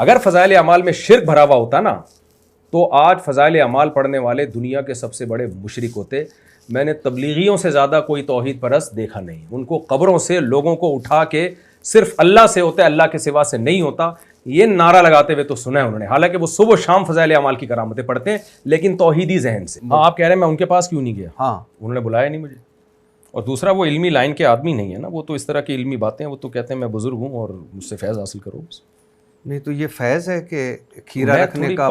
اگر فضائل اعمال میں شرک بھرا ہوا ہوتا نا تو آج فضائل اعمال پڑھنے والے دنیا کے سب سے بڑے مشرک ہوتے. میں نے تبلیغیوں سے زیادہ کوئی توحید پرست دیکھا نہیں. ان کو قبروں سے لوگوں کو اٹھا کے صرف اللہ سے ہوتا ہے, اللہ کے سوا سے نہیں ہوتا, یہ نعرہ لگاتے ہوئے تو سنا ہے انہوں نے. حالانکہ وہ صبح و شام فضائل اعمال کی کرامتیں پڑھتے ہیں لیکن توحیدی ذہن سے. ہاں آپ کہہ رہے ہیں میں ان کے پاس کیوں نہیں گیا؟ ہاں انہوں نے بلایا نہیں مجھے. اور دوسرا وہ علمی لائن کے آدمی نہیں ہے نا, وہ تو اس طرح کی علمی باتیں وہ تو کہتے ہیں میں بزرگ ہوں اور مجھ سے فیض حاصل کرو. نہیں تو یہ فیض ہے کہ کھیرا رکھنے کا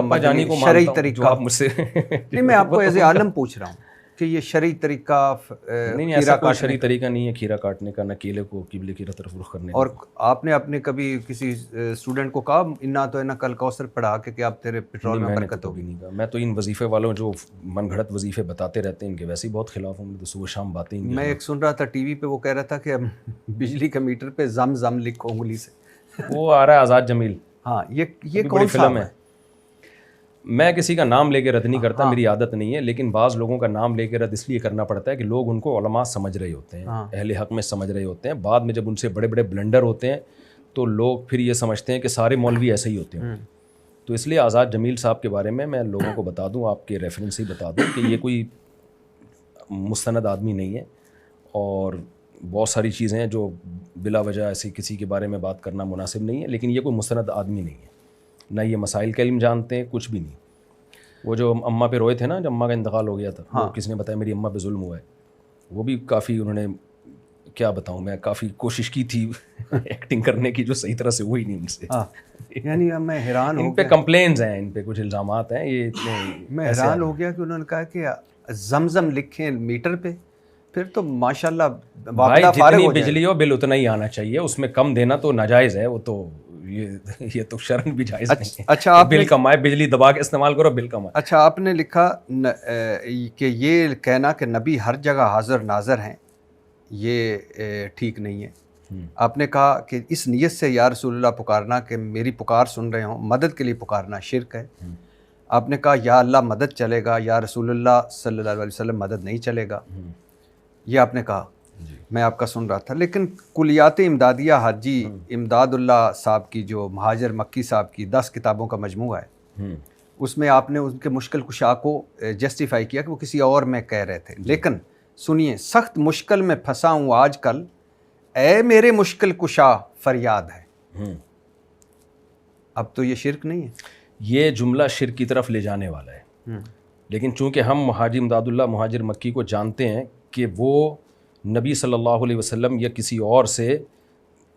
شرعی طریقہ آپ مجھ سے نہیں, میں آپ کو ایز اے عالم پوچھ رہا ہوں کہ یہ شرعی طریقہ نہیں, ایسا کوئی شرعی طریقہ نہیں ہے کھیرا کاٹنے کا, نہ کیلے کو قبلے کی طرف رخ کرنے کا. اور آپ نے اپنے کبھی کسی اسٹوڈنٹ کو کہا انا تو نا کل کوثر پڑھا کہ آپ تیرے پیٹرول میں برکت ہوگی؟ نہیں کہا. میں تو ان وظیفے والوں جو من گھڑت وظیفے بتاتے رہتے ہیں ان کے ویسے ہی بہت خلاف ہوں. تو صبح شام باتیں. میں ایک سن رہا تھا ٹی وی پہ, وہ کہہ رہا تھا کہ بجلی کا میٹر پہ زم زم لکھو انگلی سے. وہ آ رہا ہے آزاد جمیل. ہاں یہ کون فلم ہے؟ میں کسی کا نام لے کے رد نہیں کرتا, میری عادت نہیں ہے, لیکن بعض لوگوں کا نام لے کے رد اس لیے کرنا پڑتا ہے کہ لوگ ان کو علماء سمجھ رہے ہوتے ہیں, اہل حق میں سمجھ رہے ہوتے ہیں. بعد میں جب ان سے بڑے بڑے بلنڈر ہوتے ہیں تو لوگ پھر یہ سمجھتے ہیں کہ سارے مولوی ایسے ہی ہوتے ہیں. تو اس لیے آزاد جمیل صاحب کے بارے میں لوگوں کو بتا دوں, آپ کے ریفرنس ہی بتا دوں کہ یہ کوئی مستند آدمی نہیں ہے. اور بہت ساری چیزیں ہیں جو بلا وجہ ایسی کسی کے بارے میں بات کرنا مناسب نہیں ہے, لیکن یہ کوئی مستند آدمی نہیں ہے. نہ یہ مسائل کا علم جانتے ہیں, کچھ بھی نہیں. وہ جو اماں پہ روئے تھے نا, جب اماں کا انتقال ہو گیا تھا, وہ کس نے بتایا میری اماں پہ ظلم ہوا ہے, وہ بھی کافی انہوں نے, کیا بتاؤں میں, کافی کوشش کی تھی ایکٹنگ کرنے کی جو صحیح طرح سے ہوئی نہیں ان سے. یعنی میں حیران ہوں, ان پہ کمپلینز ہیں, ان پہ کچھ الزامات ہیں. یہ میں حیران ہو گیا کہ انہوں نے کہا کہ زمزم لکھیں میٹر پہ, پھر تو ماشاءاللہ بھائی جتنی بجلی ہو بل اتنا ہی آنا چاہیے, اس میں کم دینا تو ناجائز ہے. وہ تو یہ تو شرن بھی جائز نہیں ہے. اچھا آپ بل کم آئے, بجلی دبا کے استعمال کرو, بل کم آئے. اچھا آپ نے لکھا کہ یہ کہنا کہ نبی ہر جگہ حاضر ناظر ہیں یہ ٹھیک نہیں ہے. آپ نے کہا کہ اس نیت سے یا رسول اللہ پکارنا کہ میری پکار سن رہے ہوں, مدد کے لیے پکارنا شرک ہے. آپ نے کہا یا اللہ مدد چلے گا, یا رسول اللہ صلی اللہ علیہ وسلم مدد نہیں چلے گا. یہ آپ نے کہا, میں آپ کا سن رہا تھا. لیکن کلیات امدادیہ حاجی امداد اللہ صاحب کی جو مہاجر مکی صاحب کی 10 کتابوں کا مجموعہ ہے, اس میں آپ نے ان کے مشکل کشا کو جسٹیفائی کیا کہ وہ کسی اور میں کہہ رہے تھے. لیکن سنیے, سخت مشکل میں پھنسا ہوں آج کل, اے میرے مشکل کشا فریاد ہے. اب تو یہ شرک نہیں ہے, یہ جملہ شرک کی طرف لے جانے والا ہے. لیکن چونکہ ہم حاجی امداد اللہ مہاجر مکی کو جانتے ہیں کہ وہ نبی صلی اللہ علیہ وسلم یا کسی اور سے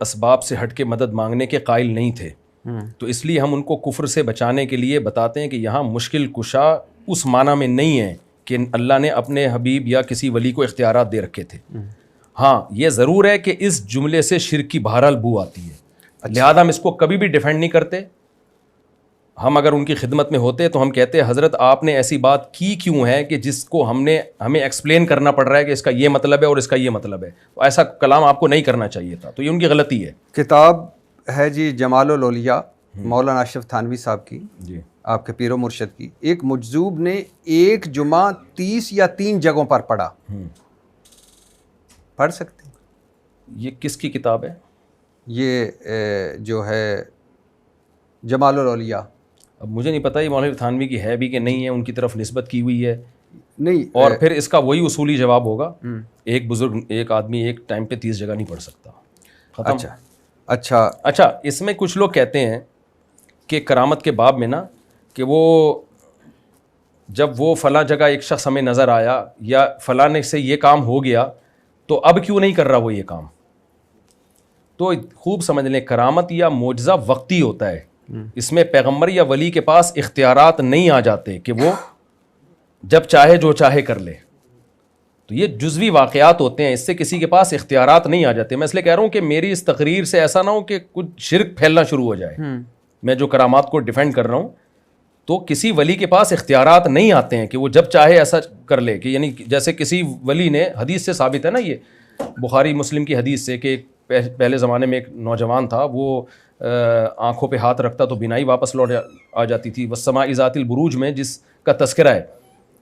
اسباب سے ہٹ کے مدد مانگنے کے قائل نہیں تھے, تو اس لیے ہم ان کو کفر سے بچانے کے لیے بتاتے ہیں کہ یہاں مشکل کشا اس معنی میں نہیں ہے کہ اللہ نے اپنے حبیب یا کسی ولی کو اختیارات دے رکھے تھے. ہاں یہ ضرور ہے کہ اس جملے سے شرک کی بہرحال بو آتی ہے, لہذا ہم اس کو کبھی بھی ڈیفینڈ نہیں کرتے. ہم اگر ان کی خدمت میں ہوتے تو ہم کہتے حضرت آپ نے ایسی بات کی کیوں ہے کہ جس کو ہمیں ایکسپلین کرنا پڑ رہا ہے کہ اس کا یہ مطلب ہے اور اس کا یہ مطلب ہے. تو ایسا کلام آپ کو نہیں کرنا چاہیے تھا, تو یہ ان کی غلطی ہے. کتاب ہے جی جمال الاولیاء مولانا اشرف تھانوی صاحب کی, جی آپ کے پیر و مرشد کی. ایک مجذوب نے ایک جمعہ 30 یا 3 جگہوں پر پڑھا. پڑھ سکتے ہیں؟ یہ کس کی کتاب ہے؟ یہ جو ہے جمال الاولیاء. اب مجھے نہیں پتہ یہ مولوی تھانوی کی ہے بھی کہ نہیں ہے, ان کی طرف نسبت کی ہوئی ہے نہیں. اور پھر اس کا وہی اصولی جواب ہوگا, ایک بزرگ ایک آدمی ایک ٹائم پہ 30 جگہ نہیں پڑھ سکتا. ختم. اچھا اس میں کچھ لوگ کہتے ہیں کہ کرامت کے باب میں نا کہ وہ جب وہ فلاں جگہ ایک شخص ہمیں نظر آیا یا فلاں سے یہ کام ہو گیا تو اب کیوں نہیں کر رہا وہ یہ کام. تو خوب سمجھ لیں, کرامت یا معجزہ وقتی ہوتا ہے, اس میں پیغمبر یا ولی کے پاس اختیارات نہیں آ جاتے کہ وہ جب چاہے جو چاہے کر لے. تو یہ جزوی واقعات ہوتے ہیں, اس سے کسی کے پاس اختیارات نہیں آ جاتے. میں اس لیے کہہ رہا ہوں کہ میری اس تقریر سے ایسا نہ ہو کہ کچھ شرک پھیلنا شروع ہو جائے. میں جو کرامات کو ڈیفینڈ کر رہا ہوں تو کسی ولی کے پاس اختیارات نہیں آتے ہیں کہ وہ جب چاہے ایسا کر لے. کہ یعنی جیسے کسی ولی نے, حدیث سے ثابت ہے نا, یہ بخاری مسلم کی حدیث سے کہ پہلے زمانے میں ایک نوجوان تھا, وہ آنکھوں پہ ہاتھ رکھتا تو بینائی واپس لوٹ آ جاتی تھی. والسماء ذات البروج میں جس کا تذکرہ ہے,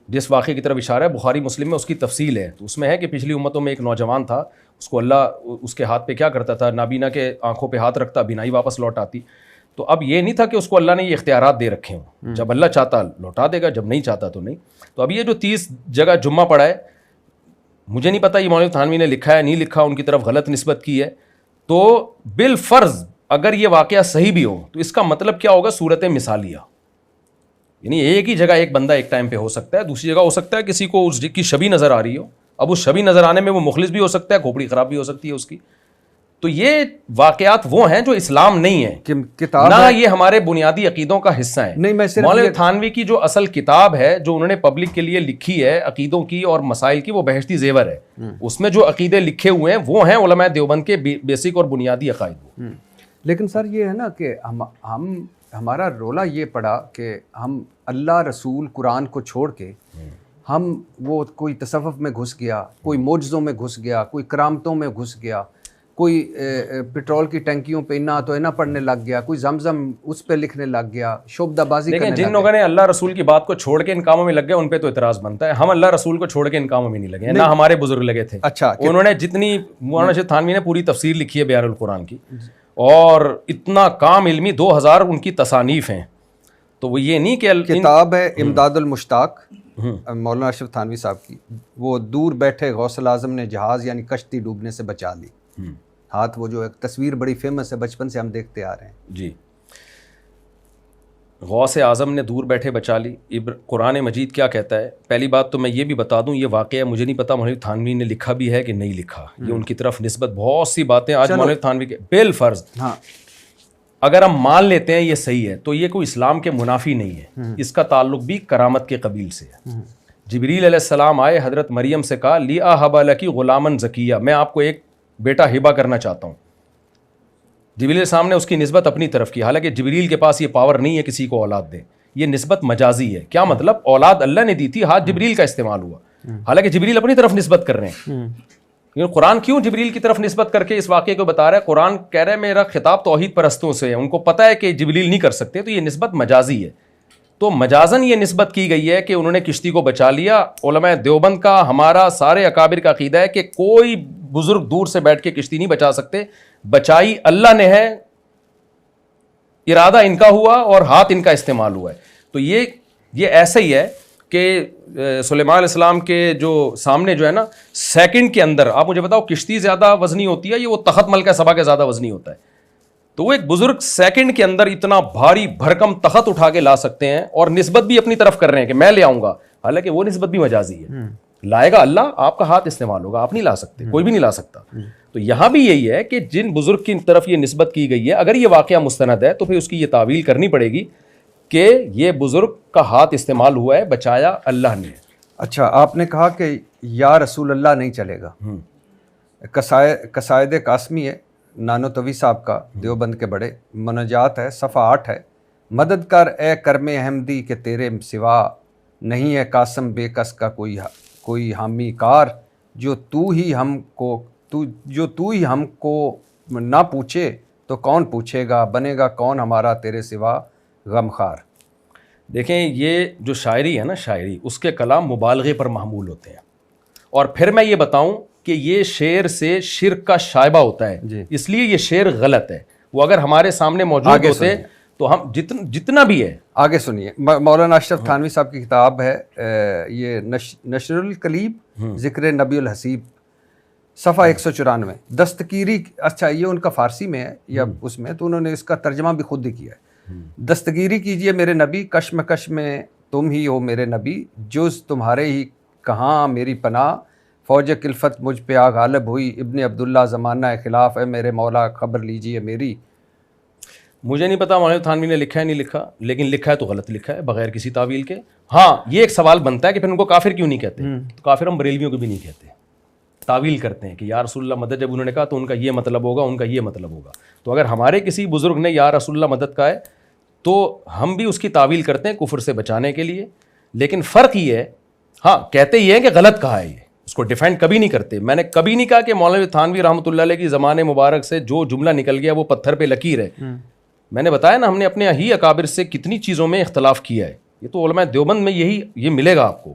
جس واقعے کی طرف اشارہ ہے, بخاری مسلم میں اس کی تفصیل ہے. تو اس میں ہے کہ پچھلی امتوں میں ایک نوجوان تھا, اس کو اللہ اس کے ہاتھ پہ کیا کرتا تھا, نابینا کے آنکھوں پہ ہاتھ رکھتا, بینائی واپس لوٹ آتی. تو اب یہ نہیں تھا کہ اس کو اللہ نے یہ اختیارات دے رکھے ہوں, جب اللہ چاہتا لوٹا دے گا, جب نہیں چاہتا تو نہیں. تو اب یہ جو 30 جگہ جمعہ پڑھا ہے, مجھے نہیں پتا یہ مولوی تھانوی نے لکھا ہے نہیں لکھا, ان کی طرف غلط نسبت کی ہے. تو بالفرض اگر یہ واقعہ صحیح بھی ہو تو اس کا مطلب کیا ہوگا؟ صورت مثالیہ, یعنی ایک ہی جگہ ایک بندہ ایک ٹائم پہ ہو سکتا ہے, دوسری جگہ ہو سکتا ہے کسی کو اس کی شبیہ نظر آ رہی ہو. اب اس شبیہ نظر آنے میں وہ مخلص بھی ہو سکتا ہے, کھوپڑی خراب بھی ہو سکتی ہے اس کی. تو یہ واقعات وہ ہیں جو اسلام نہیں ہے, نہ یہ ہمارے بنیادی عقیدوں کا حصہ ہیں. مولوی تھانوی کی جو اصل کتاب ہے جو انہوں نے پبلک کے لیے لکھی ہے عقیدوں کی اور مسائل کی, وہ بہشتی زیور ہے. اس میں جو عقیدے لکھے ہوئے ہیں وہ ہیں علماء دیوبند کے بیسک اور بنیادی عقائد. لیکن سر یہ ہے نا کہ ہمارا رولا یہ پڑا کہ ہم اللہ رسول قرآن کو چھوڑ کے ہم وہ کوئی تصوف میں گھس گیا, کوئی معجزوں میں گھس گیا, کوئی کرامتوں میں گھس گیا, کوئی پیٹرول کی ٹینکیوں پہ انا تو انا پڑھنے لگ گیا, کوئی زمزم اس پہ لکھنے لگ گیا, شعبدہ بازی کرنے لگ گیا. جن لوگوں نے اللہ رسول کی بات کو چھوڑ کے ان کاموں میں لگ گئے ان پہ تو اعتراض بنتا ہے. ہم اللہ رسول کو چھوڑ کے ان کاموں میں نہیں لگے, نہ ہمارے بزرگ لگے تھے. اچھا, انہوں نے جتنی مولانا رشید تھانوی نے پوری تفسیر لکھی ہے بیان القرآن کی, اور اتنا کام علمی 2000 ان کی تصانیف ہیں. تو وہ یہ نہیں کہ کتاب ہے امداد المشتاق مولانا اشرف تھانوی صاحب کی, وہ دور بیٹھے غوث الاعظم نے جہاز یعنی کشتی ڈوبنے سے بچا لی. ہاتھ وہ جو ایک تصویر بڑی فیمس ہے, بچپن سے ہم دیکھتے آ رہے ہیں. جی, غوث اعظم نے دور بیٹھے بچا لی. قرآن مجید کیا کہتا ہے؟ پہلی بات تو میں یہ بھی بتا دوں, یہ واقعہ مجھے نہیں پتا مولوی تھانوی نے لکھا بھی ہے کہ نہیں لکھا. یہ ان کی طرف نسبت بہت سی باتیں آج مولوی تھانوی کے بالفرض اگر ہم مان لیتے ہیں یہ صحیح ہے تو یہ کوئی اسلام کے منافی نہیں ہے. اس کا تعلق بھی کرامت کے قبیل سے ہے. جبریل علیہ السلام آئے, حضرت مریم سے کہا لی اہب لکی غلامن زکیہ, میں آپ کو ایک بیٹا ہبہ کرنا چاہتا ہوں. جبریل علیہ السلام نے اس کی نسبت اپنی طرف کی, حالانکہ جبریل کے پاس یہ پاور نہیں ہے کسی کو اولاد دے. یہ نسبت مجازی ہے. کیا مطلب؟ اولاد اللہ نے دی تھی, ہاتھ جبریل کا استعمال ہوا, حالانکہ جبریل اپنی طرف نسبت کر رہے ہیں. قرآن کیوں جبریل کی طرف نسبت کر کے اس واقعے کو بتا رہا ہے؟ قرآن کہہ رہا ہے میرا خطاب توحید پرستوں سے ہے, ان کو پتہ ہے کہ جبریل نہیں کر سکتے, تو یہ نسبت مجازی ہے. تو مجازن یہ نسبت کی گئی ہے کہ انہوں نے کشتی کو بچا لیا. علماء دیوبند کا, ہمارا, سارے اکابر کا عقیدہ ہے کہ کوئی بزرگ دور سے بیٹھ کے کشتی نہیں بچا سکتے, بچائی اللہ نے ہے, ارادہ ان کا ہوا اور ہاتھ ان کا استعمال ہوا ہے. تو یہ ایسا ہی ہے کہ سلیمان علیہ السلام کے جو سامنے جو ہے نا, سیکنڈ کے اندر, آپ مجھے بتاؤ کشتی زیادہ وزنی ہوتی ہے یہ وہ تخت ملکہ سبا کے زیادہ وزنی ہوتا ہے؟ تو وہ ایک بزرگ سیکنڈ کے اندر اتنا بھاری بھرکم تخت اٹھا کے لا سکتے ہیں, اور نسبت بھی اپنی طرف کر رہے ہیں کہ میں لے آؤں گا, حالانکہ وہ نسبت بھی مجازی ہے. لائے گا اللہ, آپ کا ہاتھ استعمال ہوگا, آپ نہیں لا سکتے, کوئی بھی نہیں لا سکتا. تو یہاں بھی یہی ہے کہ جن بزرگ کی طرف یہ نسبت کی گئی ہے, اگر یہ واقعہ مستند ہے تو پھر اس کی یہ تعویل کرنی پڑے گی کہ یہ بزرگ کا ہاتھ استعمال ہوا ہے, بچایا اللہ نے. اچھا, آپ نے کہا کہ یا رسول اللہ نہیں چلے گا. قصائد قاسمی ہے نانو توی صاحب کا, دیوبند کے بڑے, مناجات ہے, صفحہ 8 ہے. مدد کر اے کرم احمدی کہ تیرے سوا نہیں ہے قاسم بے کس کا کوئی حامی کار, جو تو ہی ہم کو نہ پوچھے تو کون پوچھے گا, بنے گا کون ہمارا تیرے سوا غمخوار. دیکھیں یہ جو شاعری ہے نا, شاعری اس کے کلام مبالغے پر محمول ہوتے ہیں. اور پھر میں یہ بتاؤں کہ یہ شعر سے شرک کا شائبہ ہوتا ہے, اس لیے یہ شعر غلط ہے. وہ اگر ہمارے سامنے موجود ہوتے تو ہم جتنا بھی ہے. آگے سنیے, مولانا اشرف تھانوی صاحب کی کتاب ہے یہ نشر القلیب ذکر نبی الحسیب, صفحہ 194, دستگیری. اچھا, یہ ان کا فارسی میں ہے یا اس میں, تو انہوں نے اس کا ترجمہ بھی خود ہی کیا ہے. دستگیری کیجئے میرے نبی, کشمکش میں تم ہی ہو میرے نبی, جز تمہارے ہی کہاں میری پناہ, فوج کلفت مجھ پہ غالب ہوئی, ابن عبداللہ زمانہ خلاف ہے میرے مولا, خبر لیجئے میری. مجھے نہیں پتا مولانا تھانوی نے لکھا ہے نہیں لکھا, لیکن لکھا ہے تو غلط لکھا ہے بغیر کسی تعویل کے. ہاں, یہ ایک سوال بنتا ہے کہ پھر ان کو کافر کیوں نہیں کہتے؟ تو کافر ہم بریلویوں کو بھی نہیں کہتے, تعویل کرتے ہیں کہ یا رسول اللہ مدد جب انہوں نے کہا تو ان کا یہ مطلب ہوگا, ان کا یہ مطلب ہوگا. تو اگر ہمارے کسی بزرگ نے یا رسول اللہ مدد کہا ہے تو ہم بھی اس کی تعویل کرتے ہیں کفر سے بچانے کے لیے. لیکن فرق یہ ہے, ہاں کہتے یہ ہے کہ غلط کہا ہے, یہ اس کو ڈیفینڈ کبھی نہیں کرتے. میں نے کبھی نہیں کہا کہ مولانا تھانوی رحمۃ اللہ علیہ کی زمانے مبارک سے جو جملہ نکل گیا وہ پتھر پہ لکیر ہے. میں نے بتایا نا, ہم نے اپنے ہی اکابر سے کتنی چیزوں میں اختلاف کیا ہے. یہ تو علماء دیوبند میں یہ ملے گا آپ کو.